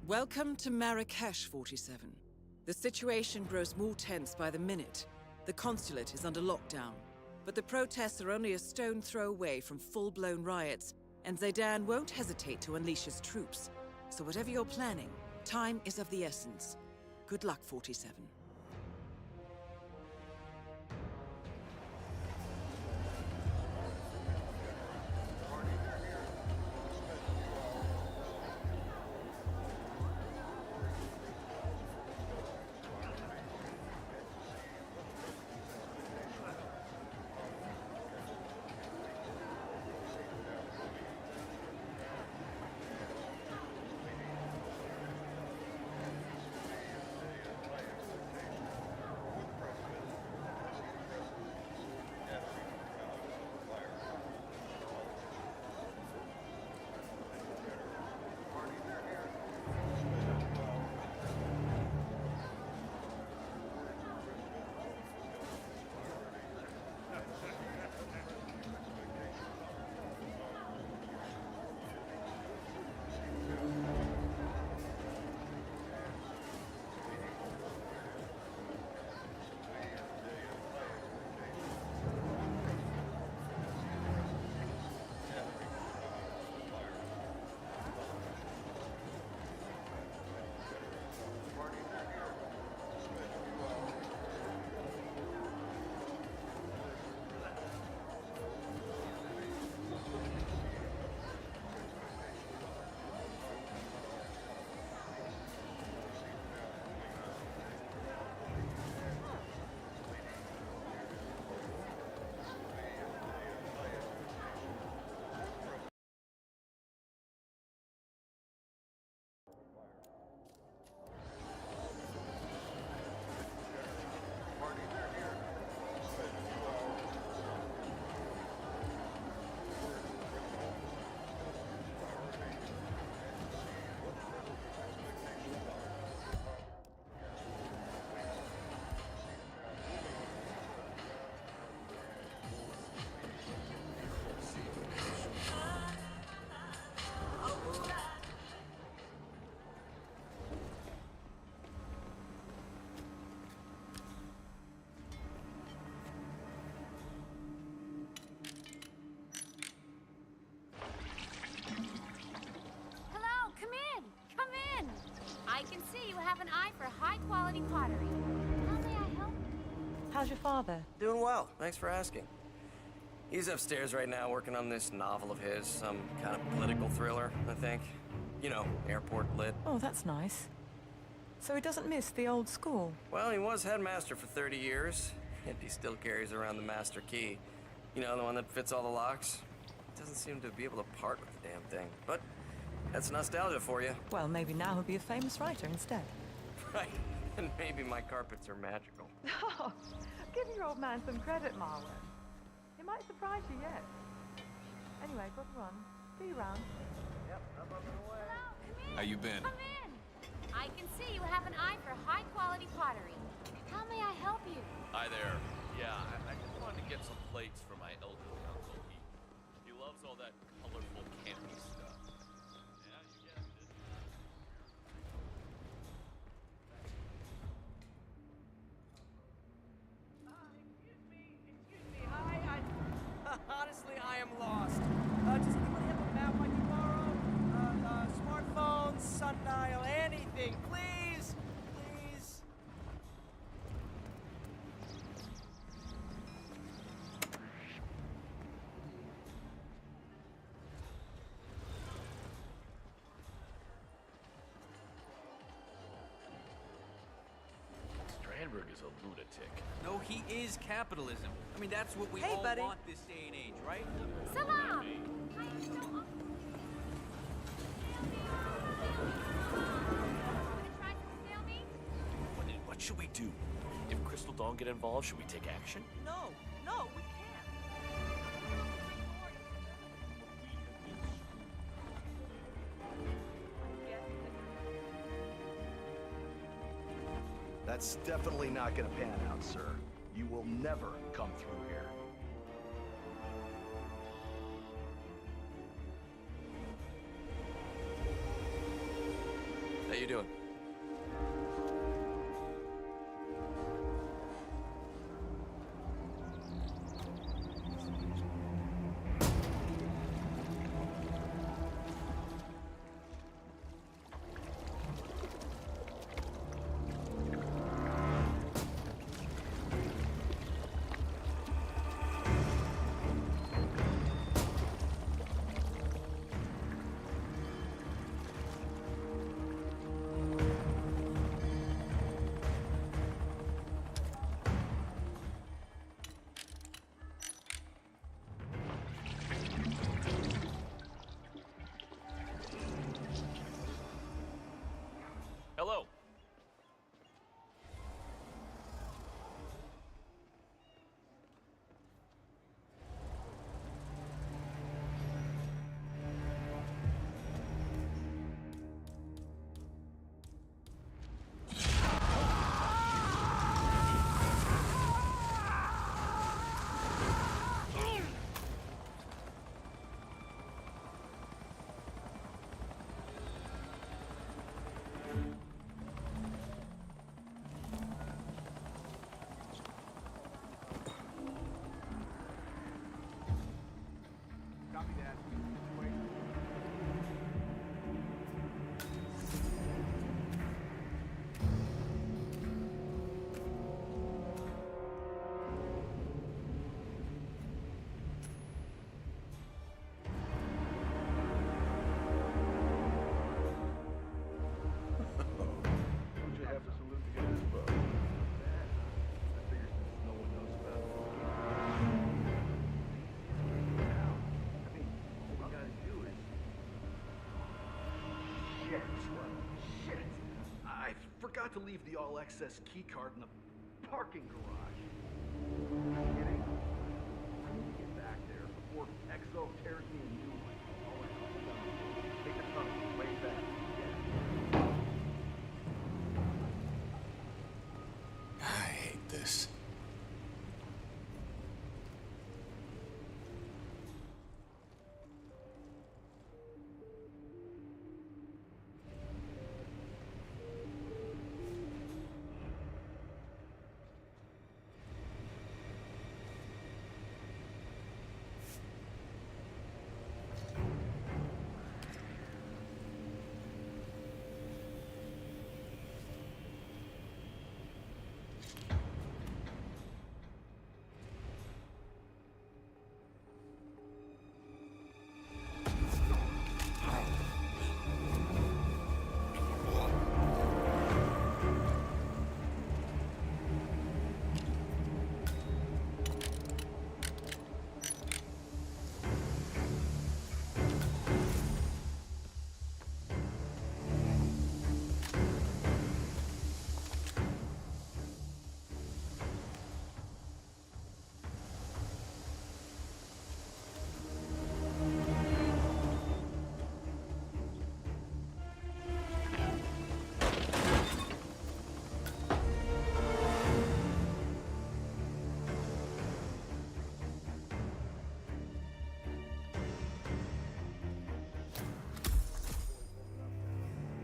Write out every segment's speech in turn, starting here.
Welcome to Marrakesh, 47. The situation grows more tense by the minute. The consulate is under lockdown, but the protests are only a stone throw away from full-blown riots, and Zaydan won't hesitate to unleash his troops. So whatever you're planning, time is of the essence. Good luck, 47. I can see you have an eye for high-quality pottery. How may I help you? How's your father? Doing well, thanks for asking. He's upstairs right now working on this novel of his, some kind of political thriller, I think. You know, airport lit. Oh, that's nice. So he doesn't miss the old school? Well, he was headmaster for 30 years, and he still carries around the master key. You know, the one that fits all the locks. Doesn't seem to be able to part with the damn thing, but that's nostalgia for you. Well, maybe now he'll be a famous writer instead. Right, and maybe my carpets are magical. Oh, give your old man some credit, Marwan. He might surprise you yet. Anyway, got to run. See you around. Yep, I'm up and away. Hello, come in. How you been? Come in. I can see you have an eye for high-quality pottery. How may I help you? Hi there. Yeah, I just wanted to get some plates for my elderly uncle. He loves all that colorful, campy stuff. Yeah, you get it. Excuse me, hi, honestly, I am lost. Does anybody have a map I can borrow? Smartphone, sundial, anything, please, please. Strandberg is a lunatic. No, he is capitalism. I mean, that's what we Hey, all buddy. want this day and age, right? Salam! I am so gonna try to steal me? What should we do? If Crystal Dawn get involved, should we take action? No, we can't. That's definitely not gonna pan out, sir. You will never come through here. Hey, you doing? Hello. Copy that. Wait. Would you have to salute to get this boat? I figured since no one knows about it. I mean, all we gotta do is... Shit! I forgot to leave the all-access keycard in the parking garage. Are you kidding? I need to get back there before Exo tears me a new one. All right, I'm done. Take the tunnel, way back. I hate this.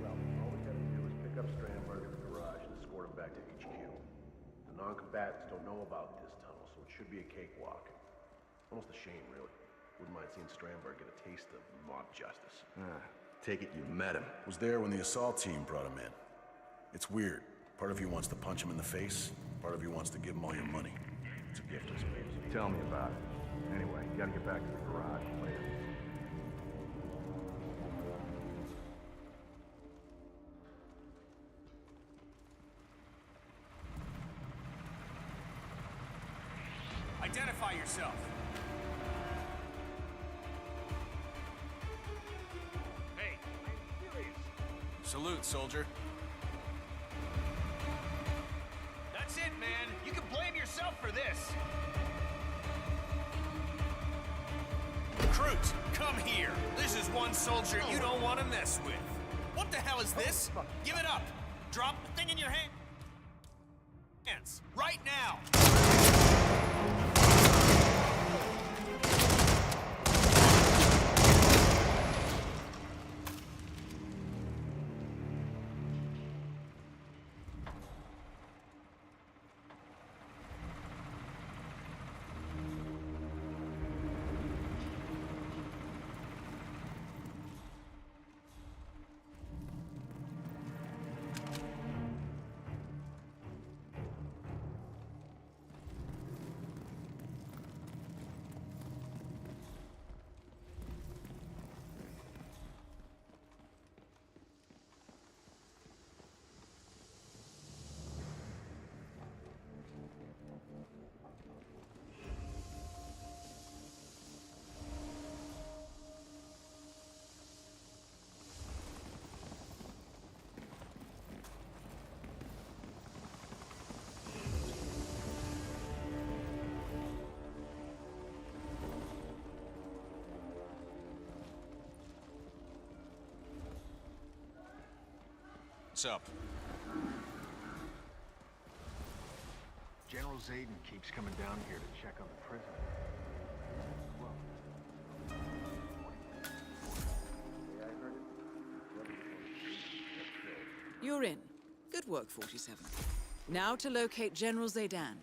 Well, all we gotta do is pick up Strandberg at the garage and escort him back to HQ. The non-combatants don't know about this tunnel, so it should be a cakewalk. Almost a shame, really. Wouldn't mind seeing Strandberg get a taste of mob justice. Take it you met him. Was there when the assault team brought him in. It's weird. Part of you wants to punch him in the face, part of you wants to give him all your money. It's a gift, I suppose. Tell me about it. Anyway, gotta get back to the garage later. Identify yourself. Hey, I'm serious. Salute, soldier. That's it, man. You can blame yourself for this. Recruit, come here. This is one soldier you don't want to mess with. What the hell is this? Give it up. Drop the thing in your hand. Hands. Right now. What's up? General Zayden keeps coming down here to check on the prisoner. You're in. Good work, 47. Now to locate General Zaydan.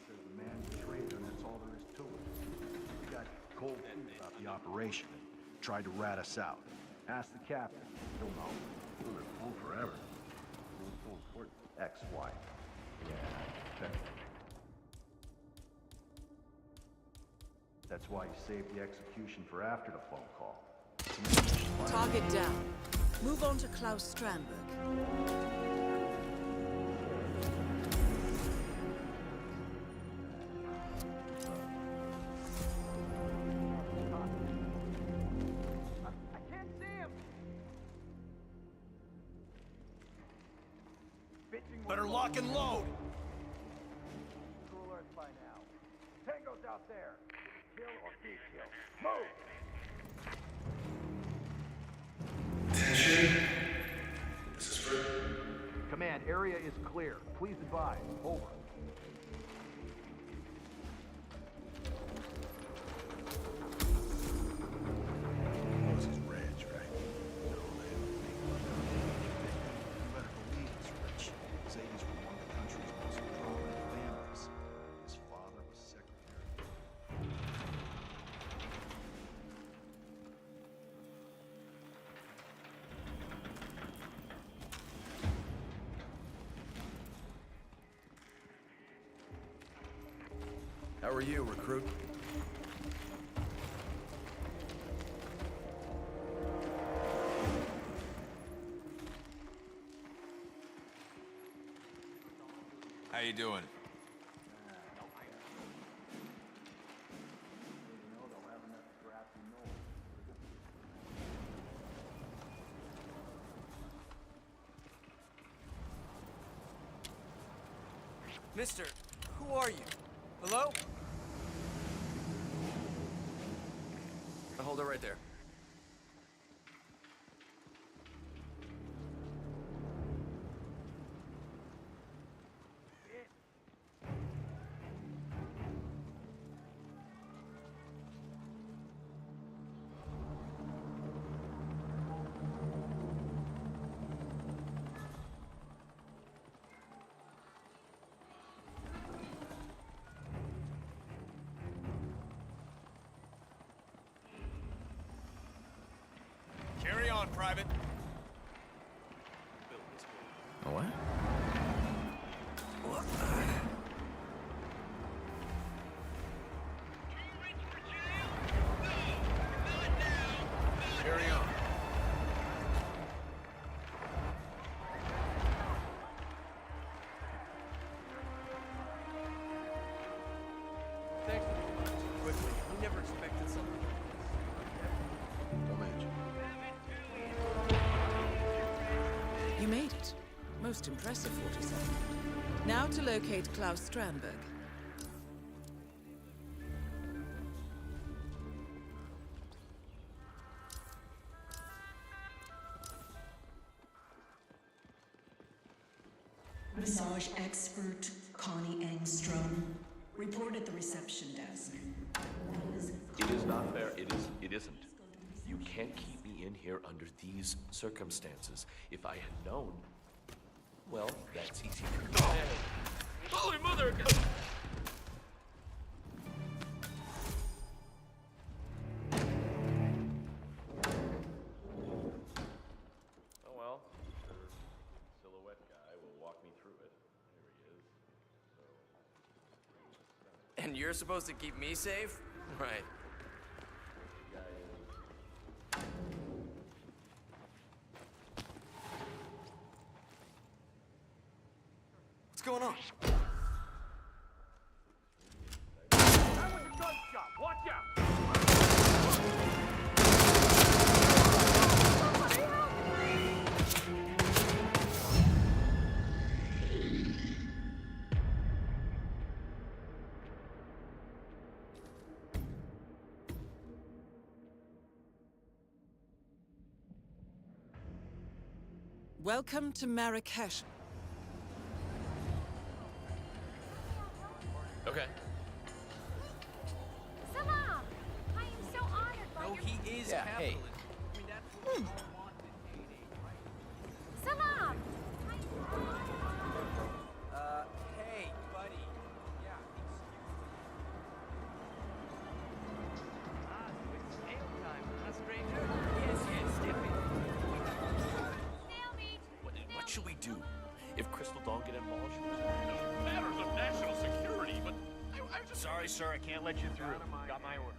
Says the man's a traitor, and that's all there is to it. He got cold feet about the operation and tried to rat us out. Ask the captain. He'll know. We'll live fool forever. Ex-wife. Yeah, that's why he saved the execution for after the phone call. Target down. Move on to Klaus Strandberg. I can't see him. Better lock and load. Cool Earth by now. Tango's out there. Kill or be killed. Move! Command, area is clear. Please advise. Over. This is Reg, right? No, they haven't made one. You better believe it's rich. Zaydes were one of the country's most prominent families. His father was secretary. How are you, recruit? How you doing? Mister, who are you? Hello? Hold it right there. Carry on, Private. What? Carry on. Thanks for coming too quickly. We never expected something like Don't mention. You made it. Most impressive, 47. Now to locate Klaus Strandberg. Massage expert Connie Engstrom. Report at the reception desk. It is not fair. It isn't. You can't keep me in here under these circumstances. If I had known, well, that's easy. Holy mother! Oh well, sure. Silhouette guy will walk me through it. Here he is. And you're supposed to keep me safe? Right. What's going on? That was a gunshot! Watch out! Welcome to Marrakesh. Okay. Salam! I am so honored by No, your... he is Yeah, capitalist. hey. I mean, that's what we all want in this day and age, right? Salam! Hey, buddy. Yeah, excuse me. So it's ale time, huh, stranger? Yes, step in. Snail meat! What should we do? If Crystal Dawn get involved, matters of national security, but I just... Sorry, sir, I can't let you through. Got my orders.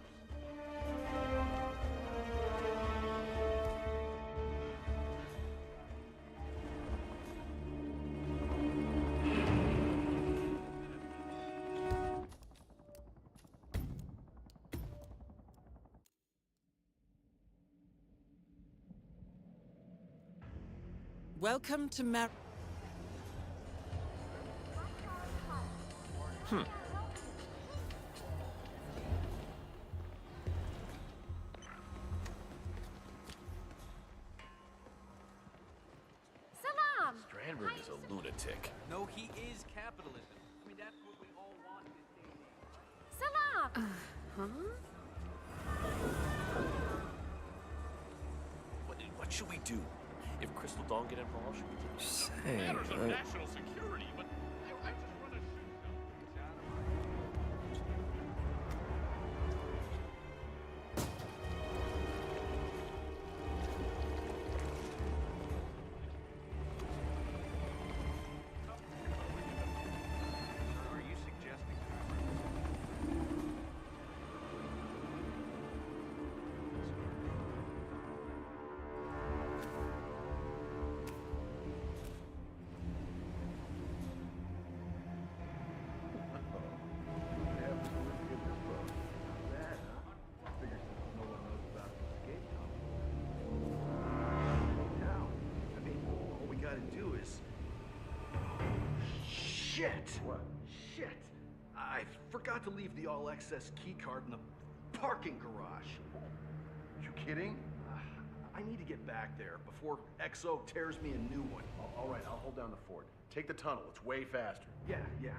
Welcome to Mar... Salam! Strandberg is a lunatic. No, he is capitalism. I mean, that's what we all want in this day and age, right? Salam! What should we do? If Crystal Dawn get involved, should we Say, matters of national security, but I just run a shoe Are you suggesting Shit! What? Shit! I forgot to leave the all-access key card in the parking garage. You kidding? I need to get back there before XO tears me a new one. All right, I'll hold down the fort. Take the tunnel. It's way faster. Yeah, yeah.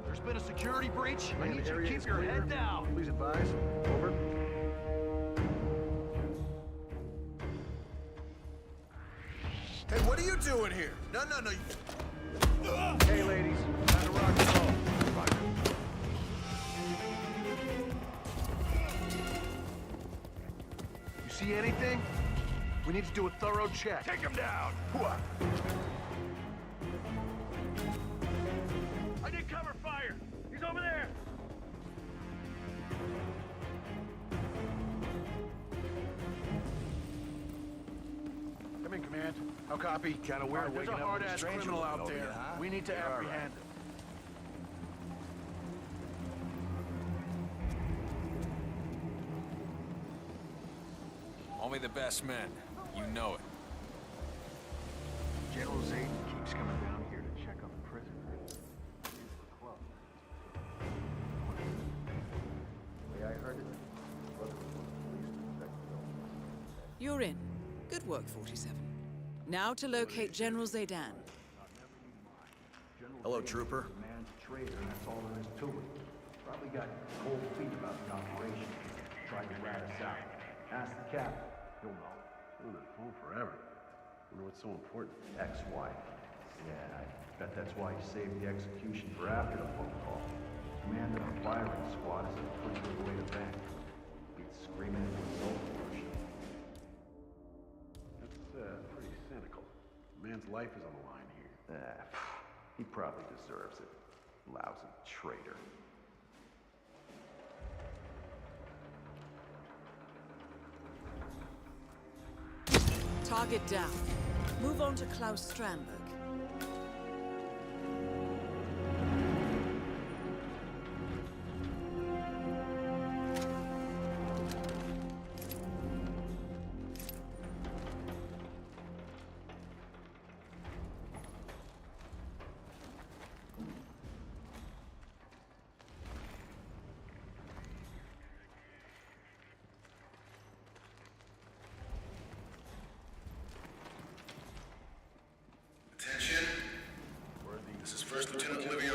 There's been a security breach. I need you to keep your head down. Please advise. Over. Hey, what are you doing here? No. Hey, ladies. Time to rock and roll. You see anything? We need to do a thorough check. Take him down! I need cover fire! He's over there! Come in, Command. How copy? Kind of weird There's a waking up with a hard-ass stranger criminal looking out over there. you, huh? We need to You're all apprehend him. Only the best men. You know it. General Zayden keeps coming down here to check on the prisoners. Club. The way I heard it, brother was one of the police inspectors. You're in. Good work, 47. Now to locate General Zaydan. Hello, Trooper. Man's a traitor, and that's all there is to it. Probably got cold feet about the operation. Tried to rat us out. Ask the captain. He'll know. On the phone forever. Wonder what's so important. Ex-wife. Yeah, I bet that's why he saved the execution for after the phone call. Commanding a firing squad is a pretty good way to bank. Beats screaming into a soul worship. That's pretty cynical. A man's life is on the line here. He probably deserves it. Lousy traitor. Target down. Move on to Klaus Strandberg. Attention. This is First Lieutenant Olivier.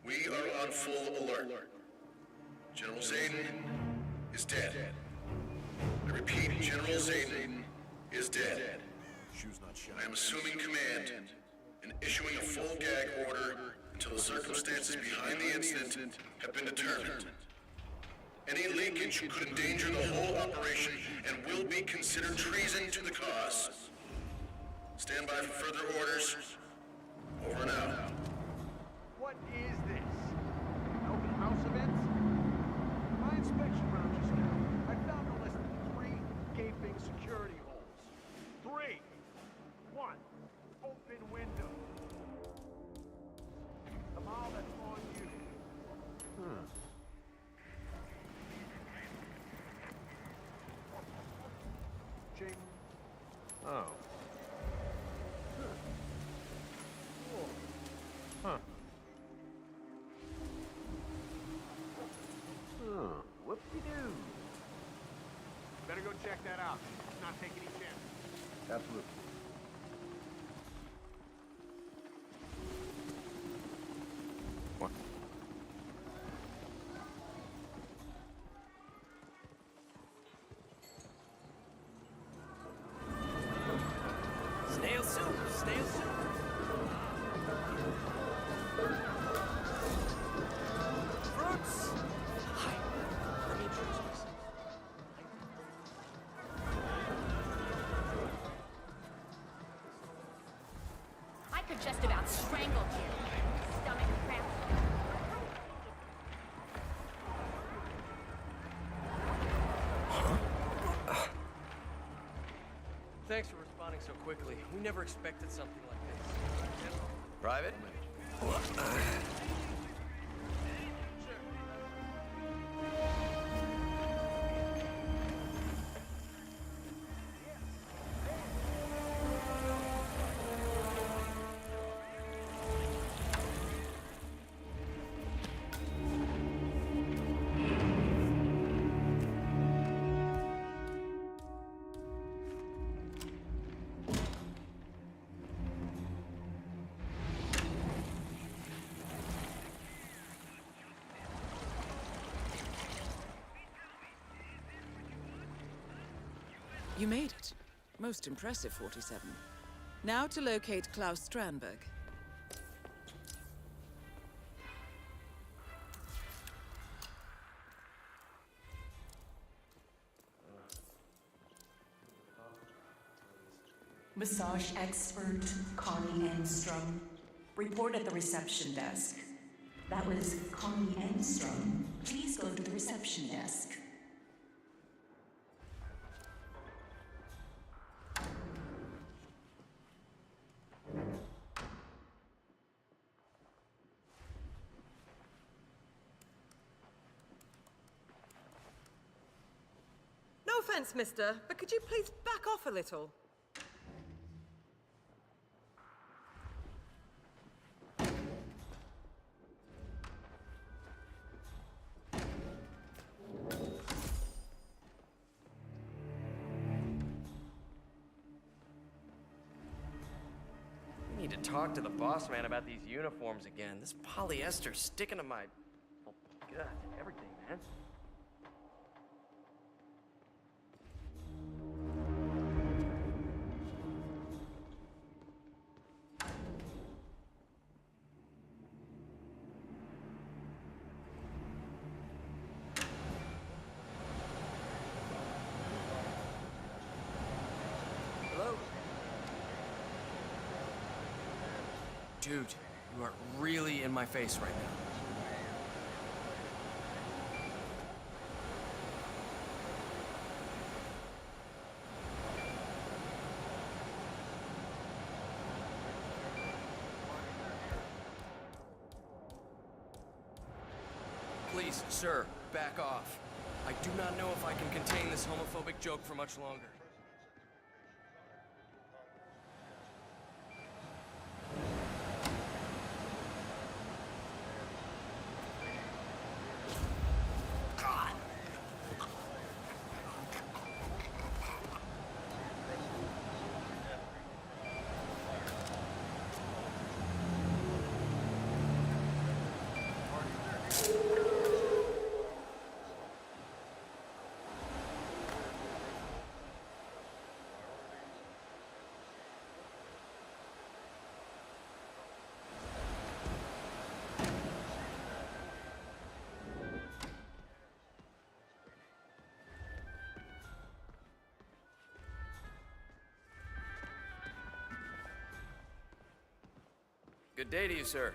We are on full alert. General Zayden is dead. I repeat, General Zayden is dead. Shoe's not shiny. I am assuming command and issuing a full gag order until the circumstances behind the incident have been determined. Any leakage could endanger the whole operation and will be considered treason to the cause. Stand by for further orders. Over and out. What is this? An open house event? My inspection round just now, I found no less than 3 gaping security holes. 3! 1 open window. Kamal, that's on you. Ching. Oh. Whoop-de-doo. Better go check that out. Let's not take any chances. Absolutely. What? Snail soup! Snail soup! Fruits! Hi. Let me introduce myself. I could just about strangle you. Stomach cramp. Thanks for responding so quickly. We never expected something like this. Private? You made it. Most impressive, 47. Now to locate Klaus Strandberg. Massage expert Connie Engstrom. Report at the reception desk. That was Connie Engstrom. Please go to the reception desk. No offense, mister, but could you please back off a little? I need to talk to the boss man about these uniforms again. This polyester's sticking to my... Oh, God, everything, man. Dude, you are really in my face right now. Please, sir, back off. I do not know if I can contain this homophobic joke for much longer. Good day to you, sir.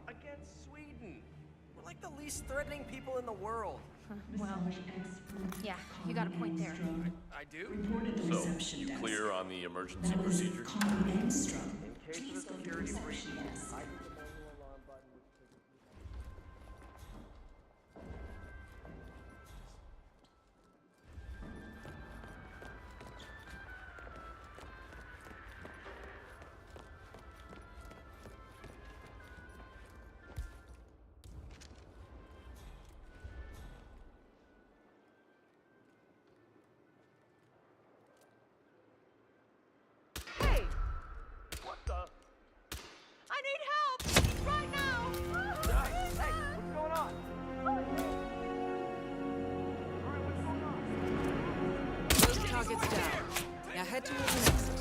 Against Sweden. We're like the least threatening people in the world. Well, Yeah, you got a point there. I do? reported the So, reception you desk. clear on the emergency That was procedure? Connie Enstrom. In case Please of go a to the security breach, reception desk. I hit the manual alarm button, which triggers the Hey! What the? I need help! Right now! Hey, what's going on? Both targets down. Now head towards the exit.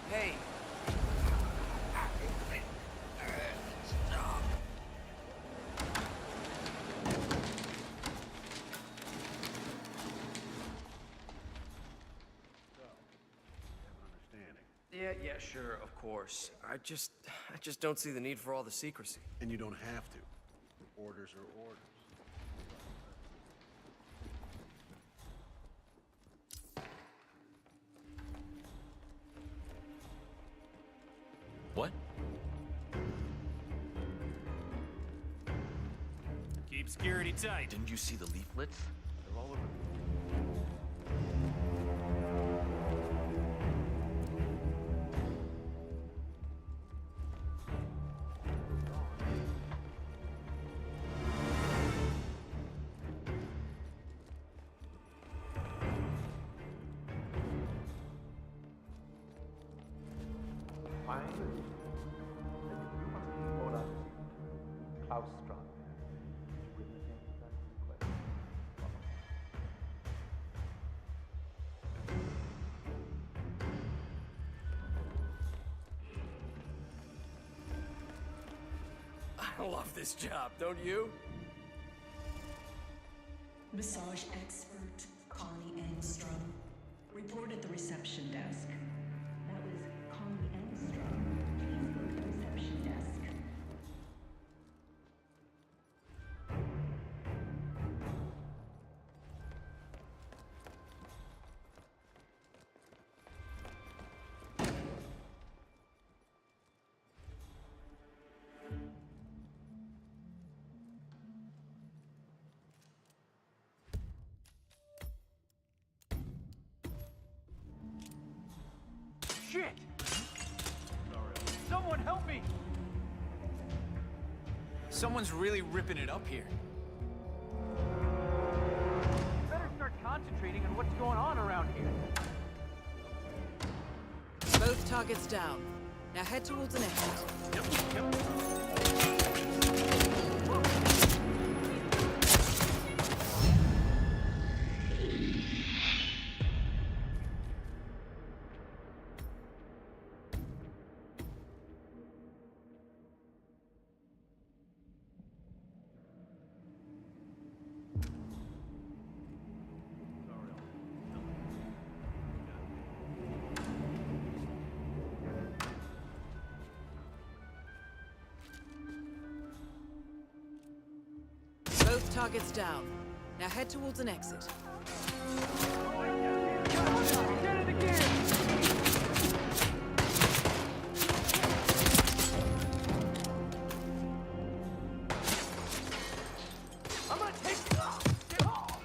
Hey. Yeah, sure, of course. I just don't see the need for all the secrecy. And you don't have to. Orders are orders. What? Keep security tight. Didn't you see the leaflets? They're all over. Klaus Strand. I love this job, don't you? Massage expert Connie Engstrom. Report at the reception desk. That was Connie Engstrom. Please go to the reception desk. Shit! Someone help me! Someone's really ripping it up here. Better start concentrating on what's going on around here. Both targets down. Now head towards an exit. Both targets down. Now head towards an exit. Get in the gear! I'm gonna take you off! Get off!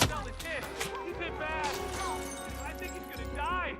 Tell the kid, he's hit bad! I think he's gonna die!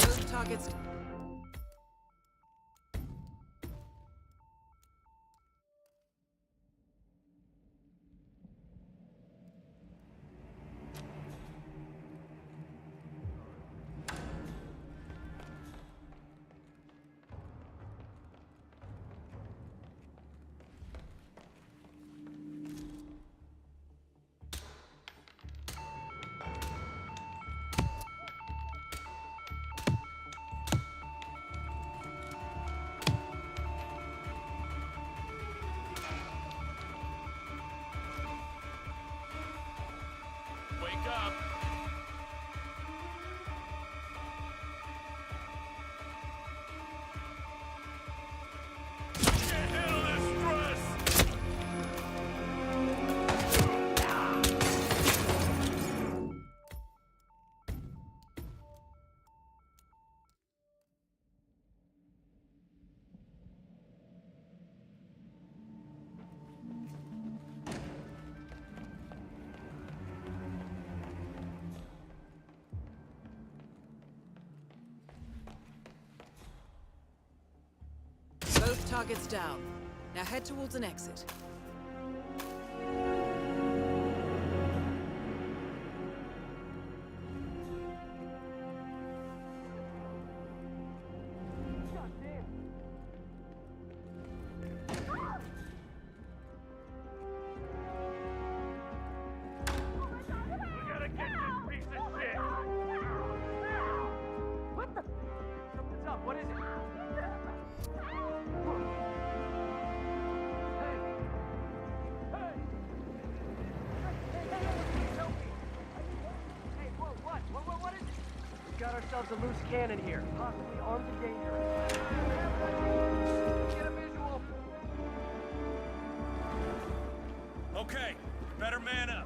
Both targets. Wake up! Can't handle this stress! Both targets down. Now head towards an exit. There's a loose cannon here, possibly armed and dangerous. Get a visual. Okay, better man up.